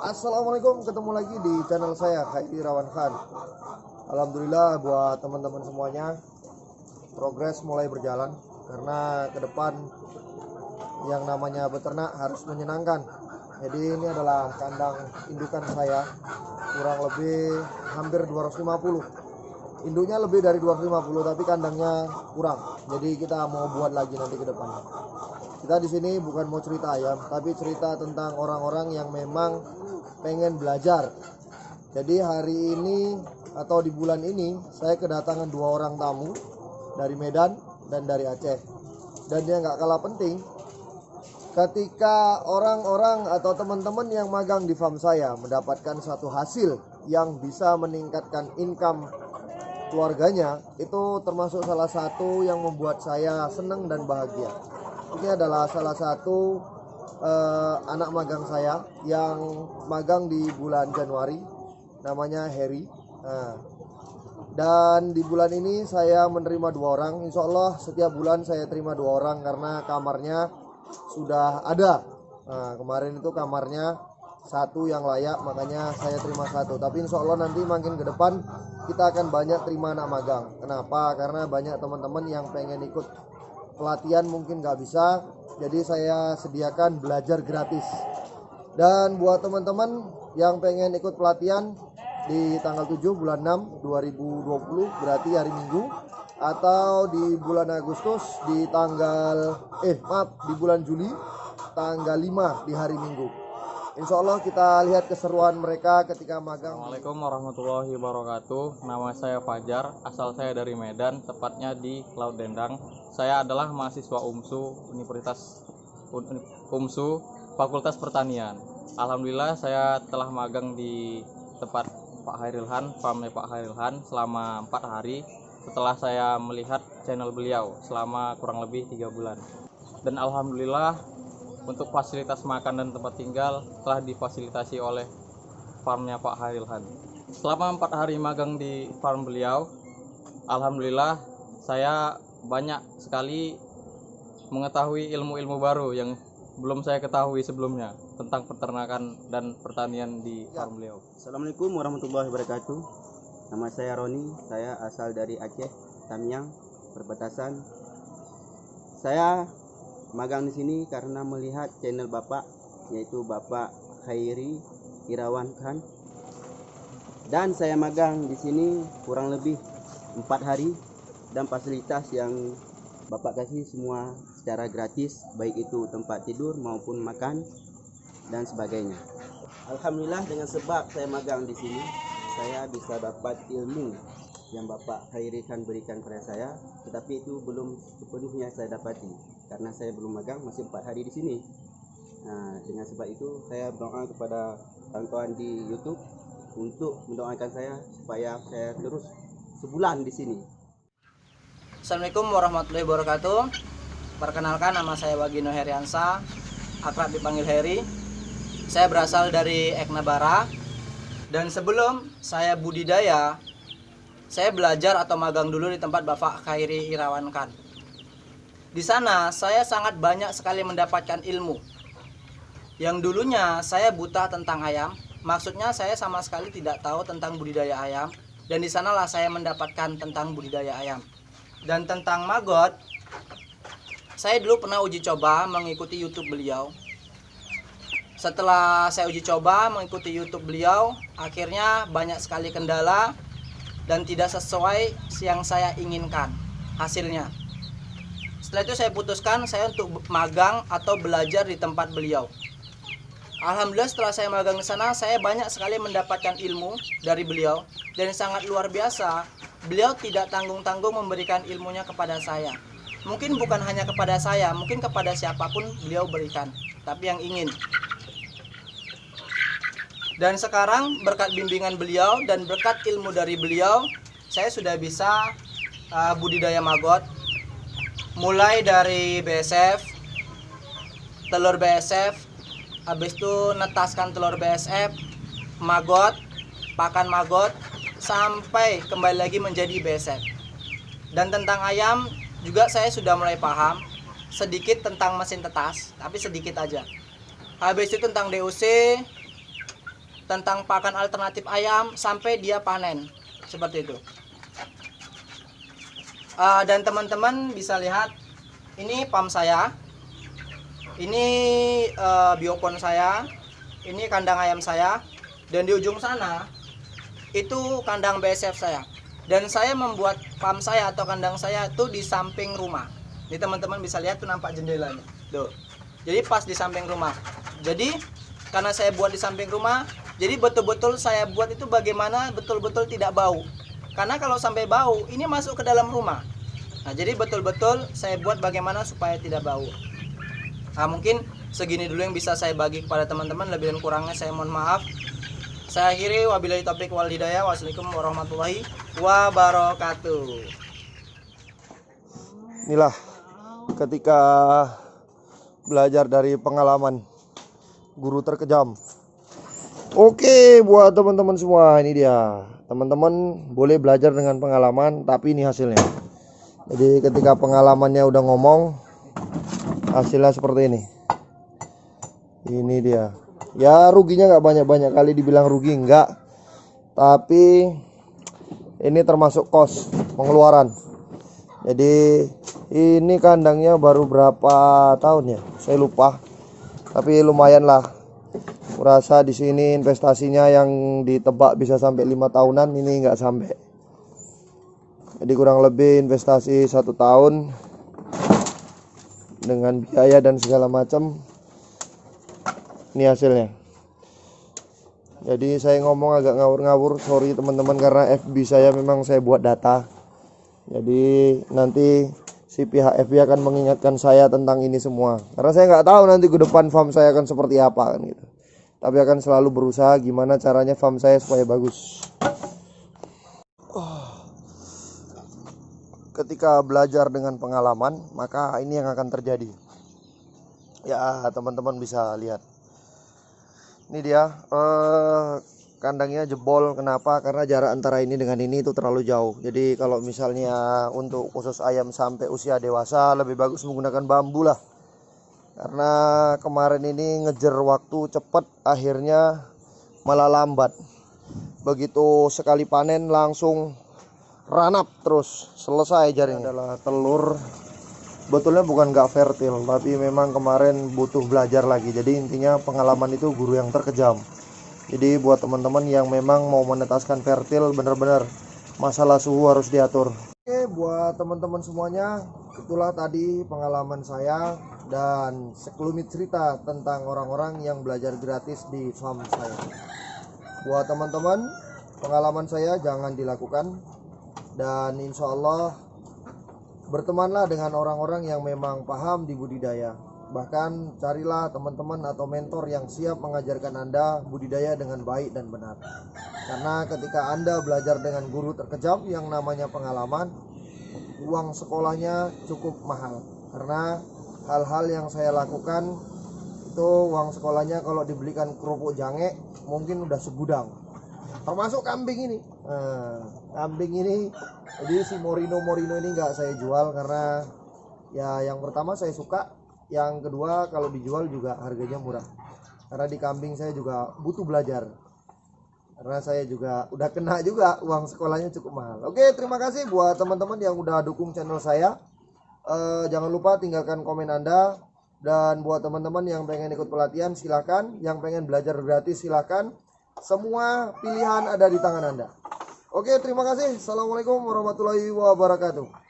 Assalamualaikum, ketemu lagi di channel saya Khairi Irawan Khan. Alhamdulillah buat teman-teman semuanya, progres mulai berjalan karena ke depan yang namanya beternak harus menyenangkan. Jadi ini adalah kandang indukan saya, kurang lebih hampir 250. Induknya lebih dari 250 tapi kandangnya kurang. Jadi kita mau buat lagi nanti ke depan. Kita di sini bukan mau cerita ayam, tapi cerita tentang orang-orang yang memang pengen belajar. Jadi hari ini atau di bulan ini saya kedatangan 2 orang tamu dari Medan dan dari Aceh. Dan yang nggak kalah penting, ketika orang-orang atau teman-teman yang magang di farm saya mendapatkan satu hasil yang bisa meningkatkan income keluarganya, itu termasuk salah satu yang membuat saya senang dan bahagia. Ini adalah salah satu anak magang saya yang magang di bulan Januari, namanya Harry. Dan di bulan ini saya menerima 2 orang. Insya Allah setiap bulan saya terima 2 orang karena kamarnya sudah ada. Kemarin itu kamarnya 1 yang layak, makanya saya terima 1. Tapi insya Allah nanti makin ke depan kita akan banyak terima anak magang. Kenapa? Karena banyak teman-teman yang pengen ikut pelatihan mungkin nggak bisa, jadi saya sediakan belajar gratis. Dan buat teman-teman yang pengen ikut pelatihan di tanggal 7 bulan 6 2020, berarti hari Minggu, atau di bulan Agustus di di bulan Juli tanggal 5 di hari Minggu. Insya Allah kita lihat keseruan mereka ketika magang. Assalamualaikum warahmatullahi wabarakatuh. Nama saya Fajar, asal saya dari Medan, tepatnya di Laut Dendang. Saya adalah mahasiswa UMSU Fakultas Pertanian. Alhamdulillah saya telah magang di tempat Pak Hairil-Han, farmnya Pak Hairil-Han selama 4 hari setelah saya melihat channel beliau selama kurang lebih 3 bulan. Dan alhamdulillah untuk fasilitas makan dan tempat tinggal telah difasilitasi oleh farmnya Pak Hairil-Han. Selama 4 hari magang di farm beliau, alhamdulillah saya banyak sekali mengetahui ilmu-ilmu baru yang belum saya ketahui sebelumnya tentang peternakan dan pertanian di farm beliau. Assalamualaikum warahmatullahi wabarakatuh. Nama saya Roni, saya asal dari Aceh, Tamiang, perbatasan. Saya magang di sini karena melihat channel Bapak, yaitu Bapak Khairi Irawan Khan. Dan saya magang di sini kurang lebih 4 hari, dan fasilitas yang Bapak kasih semua secara gratis, baik itu tempat tidur maupun makan dan sebagainya. Alhamdulillah dengan sebab saya magang di sini, saya bisa dapat ilmu yang Bapak Khairi Khan berikan kepada saya, tetapi itu belum sepenuhnya saya dapati karena saya belum magang, masih 4 hari di sini. Nah, dengan sebab itu saya berdoa kepada kawan-kawan di YouTube untuk mendoakan saya supaya saya terus sebulan di sini. Assalamualaikum warahmatullahi wabarakatuh. Perkenalkan, nama saya Wagino Heriansa, akrab dipanggil Heri. Saya berasal dari Eknabara, dan sebelum saya budidaya, saya belajar atau magang dulu di tempat Bapak Khairi Irawan Khan. Di sana saya sangat banyak sekali mendapatkan ilmu. Yang dulunya saya buta tentang ayam, maksudnya saya sama sekali tidak tahu tentang budidaya ayam, dan di sanalah saya mendapatkan tentang budidaya ayam. Dan tentang maggot, saya dulu pernah uji coba mengikuti YouTube beliau. Setelah saya uji coba mengikuti YouTube beliau, akhirnya banyak sekali kendala dan tidak sesuai yang saya inginkan hasilnya. Setelah itu saya putuskan saya untuk magang atau belajar di tempat beliau. Alhamdulillah setelah saya magang di sana, saya banyak sekali mendapatkan ilmu dari beliau, dan sangat luar biasa. Beliau tidak tanggung-tanggung memberikan ilmunya kepada saya. Mungkin bukan hanya kepada saya, mungkin kepada siapapun beliau berikan, tapi yang ingin. Dan sekarang berkat bimbingan beliau dan berkat ilmu dari beliau, saya sudah bisa budidaya maggot. Mulai dari BSF, telur BSF, habis itu netaskan telur BSF, maggot, pakan maggot, sampai kembali lagi menjadi BSF. Dan tentang ayam juga saya sudah mulai paham sedikit tentang mesin tetas, tapi sedikit aja. Habis itu tentang DOC, tentang pakan alternatif ayam sampai dia panen, seperti itu. Dan teman-teman bisa lihat, ini pam saya, ini biopon saya, ini kandang ayam saya, dan di ujung sana itu kandang BSF saya. Dan saya membuat pam saya atau kandang saya itu di samping rumah. Ini teman-teman bisa lihat tuh, nampak jendelanya tuh. Jadi pas di samping rumah. Jadi karena saya buat di samping rumah, jadi betul-betul saya buat itu bagaimana betul-betul tidak bau. Karena kalau sampai bau, ini masuk ke dalam rumah. Nah, jadi betul-betul saya buat bagaimana supaya tidak bau. Nah, mungkin segini dulu yang bisa saya bagi kepada teman-teman. Lebih dan kurangnya saya mohon maaf. Saya akhiri, wabillahi taufiq wal hidayah. Wassalamualaikum warahmatullahi wabarakatuh. Inilah ketika belajar dari pengalaman guru terkejam. Oke, buat teman-teman semua, ini dia. Teman-teman boleh belajar dengan pengalaman, tapi ini hasilnya. Jadi ketika pengalamannya udah ngomong, hasilnya seperti ini. Ini dia. Ya ruginya nggak banyak-banyak, kali dibilang rugi enggak, tapi ini termasuk kos pengeluaran. Jadi ini kandangnya baru berapa tahun ya, saya lupa, tapi lumayan lah. Kurasa di sini investasinya yang ditebak bisa sampai 5 tahunan, ini nggak sampai. Jadi kurang lebih investasi 1 tahun dengan biaya dan segala macam. Ini hasilnya. Jadi saya ngomong agak ngawur-ngawur, sorry teman-teman, karena FB saya memang saya buat data. Jadi nanti si pihak FB akan mengingatkan saya tentang ini semua, karena saya nggak tahu nanti ke depan farm saya akan seperti apa kan gitu. Tapi akan selalu berusaha gimana caranya farm saya supaya bagus. Ketika belajar dengan pengalaman, maka ini yang akan terjadi. Ya teman-teman bisa lihat. Ini dia kandangnya jebol. Kenapa? Karena jarak antara ini dengan ini itu terlalu jauh. Jadi kalau misalnya untuk khusus ayam sampai usia dewasa, lebih bagus menggunakan bambu lah. Karena kemarin ini ngejar waktu cepat, akhirnya malah lambat. Begitu sekali panen langsung ranap terus, selesai jaring. Adalah telur, betulnya bukan gak fertil, tapi memang kemarin butuh belajar lagi. Jadi intinya pengalaman itu guru yang terkejam. Jadi buat teman-teman yang memang mau menetaskan fertil, bener-bener masalah suhu harus diatur. Oke, buat teman-teman semuanya, itulah tadi pengalaman saya dan sekelumit cerita tentang orang-orang yang belajar gratis di farm saya. Buat teman-teman, pengalaman saya jangan dilakukan, dan insya Allah bertemanlah dengan orang-orang yang memang paham di budidaya. Bahkan carilah teman-teman atau mentor yang siap mengajarkan Anda budidaya dengan baik dan benar. Karena ketika Anda belajar dengan guru terkejam yang namanya pengalaman, uang sekolahnya cukup mahal. Karena hal-hal yang saya lakukan itu uang sekolahnya kalau dibelikan kerupuk jange mungkin udah segudang. Termasuk kambing ini. Kambing ini, jadi si Morino ini nggak saya jual karena ya yang pertama saya suka, yang kedua kalau dijual juga harganya murah. Karena di kambing saya juga butuh belajar. Karena saya juga udah kena juga uang sekolahnya cukup mahal. Oke, terima kasih buat teman-teman yang udah dukung channel saya. Jangan lupa tinggalkan komen Anda. Dan buat teman-teman yang pengen ikut pelatihan silahkan, yang pengen belajar gratis silahkan. Semua pilihan ada di tangan Anda. Oke, terima kasih. Assalamualaikum warahmatullahi wabarakatuh.